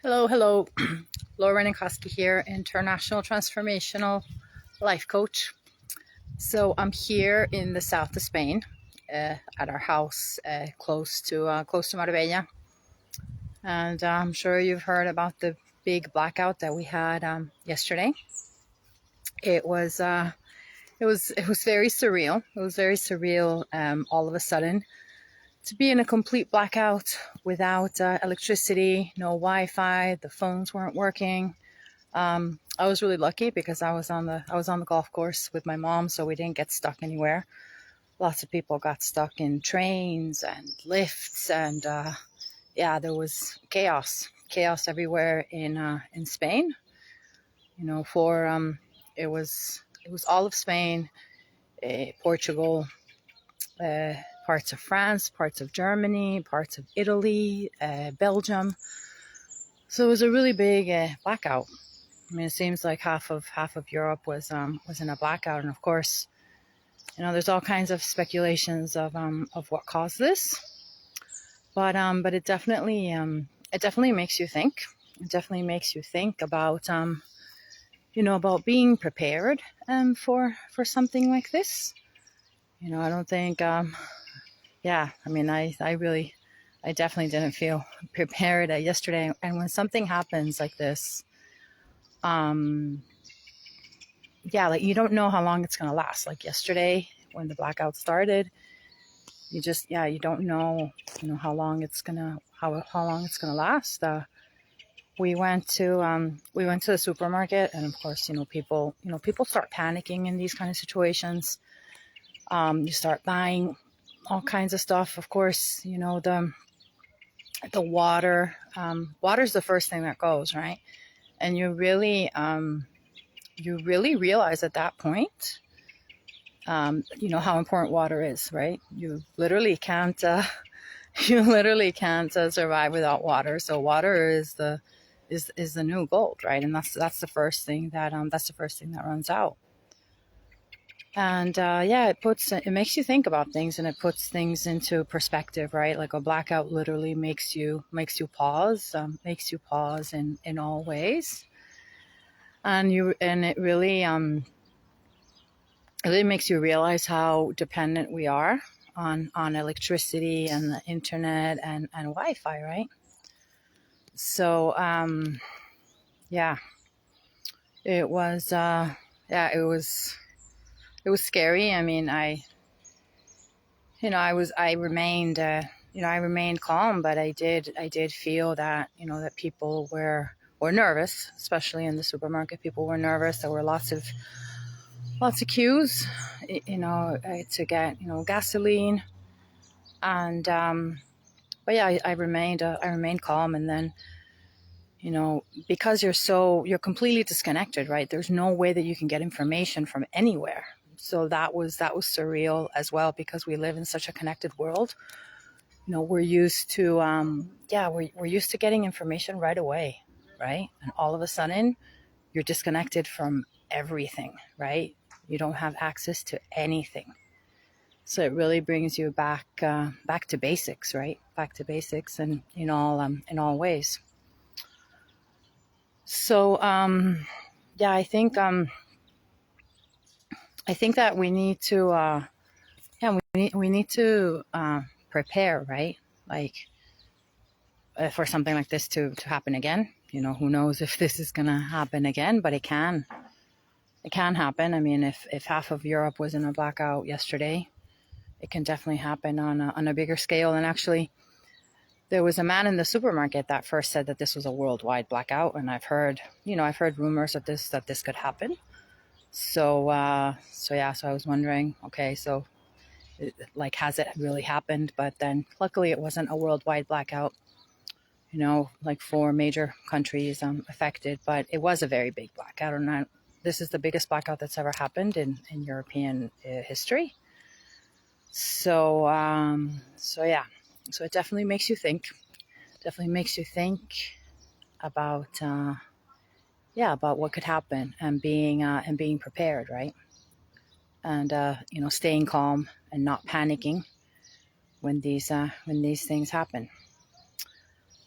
Hello, hello. Laura Renikoski here, International Transformational Life Coach. So I'm here in the south of Spain, at our house close to Marbella, and I'm sure you've heard about the big blackout that we had yesterday. It was it was very surreal. It was very surreal. All of a sudden, to be in a complete blackout without electricity, no Wi-Fi, the phones weren't working. I was really lucky because I was on the golf course with my mom, so we didn't get stuck anywhere. Lots of people got stuck in trains and lifts, and yeah, there was chaos everywhere in Spain. You know, for it was all of Spain, Portugal, uh, parts of France, parts of Germany, parts of Italy, Belgium. So it was a really big blackout. I mean, it seems like half of Europe was in a blackout, and of course, there's all kinds of speculations of what caused this, but it definitely makes you think. It definitely makes you think about being prepared for something like this. I don't think yeah. I mean, I definitely didn't feel prepared yesterday, and when something happens like this, um yeah, like you don't know how long it's going to last. Like yesterday when the blackout started, you don't know, how long it's going to, how long it's going to last. We went to the supermarket, and of course, people start panicking in these kind of situations. You start buying all kinds of stuff. Of course, the water's the first thing that goes, right? And you really realize at that point, how important water is, right? You literally can't, survive without water. So water is the new gold, right? And that's the first thing that runs out. And yeah, it makes you think about things, and it puts things into perspective, right? Like a blackout literally makes you pause in all ways, and it really makes you realize how dependent we are on electricity and the internet and Wi-Fi, right? So yeah, it was it was scary. I mean, I remained calm, but I did feel that that people were nervous, especially in the supermarket. People were nervous. There were lots of queues, to get gasoline, and but yeah, I remained calm, and then because you're completely disconnected, right? There's no way that you can get information from anywhere. So that was surreal as well, because we live in such a connected world. We're used to we're used to getting information right away, right? And all of a sudden you're disconnected from everything, right? You don't have access to anything. So it really brings you back to basics, right? Back to basics, and in all ways. So yeah, I think that we need to prepare, right? Like, for something like this to happen again. Who knows if this is going to happen again, but it can happen. I mean, if half of Europe was in a blackout yesterday, it can definitely happen on a bigger scale. And actually, there was a man in the supermarket that first said that this was a worldwide blackout, and I've heard rumors that this could happen. So I was wondering, okay, so like, has it really happened? But then luckily it wasn't a worldwide blackout, like 4 major countries affected, but it was a very big blackout. And this is the biggest blackout that's ever happened in European history. So yeah, so it definitely makes you think. Definitely makes you think about about what could happen, and being prepared, right? And staying calm and not panicking when these things happen.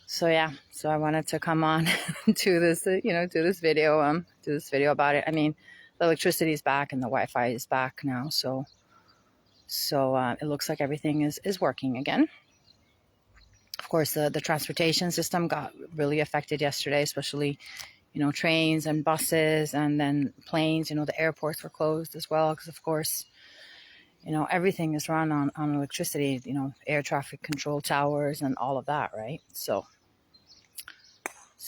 So yeah, so I wanted to come on do this, do this video about it. I mean, the electricity is back and the Wi-Fi is back now, so it looks like everything is working again. Of course, the transportation system got really affected yesterday, especially, trains and buses, and then planes. The airports were closed as well because, of course, everything is run on electricity. Air traffic control towers and all of that, right? So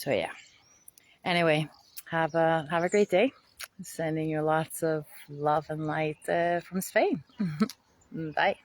yeah. Anyway, have a great day. Sending you lots of love and light from Spain. Bye.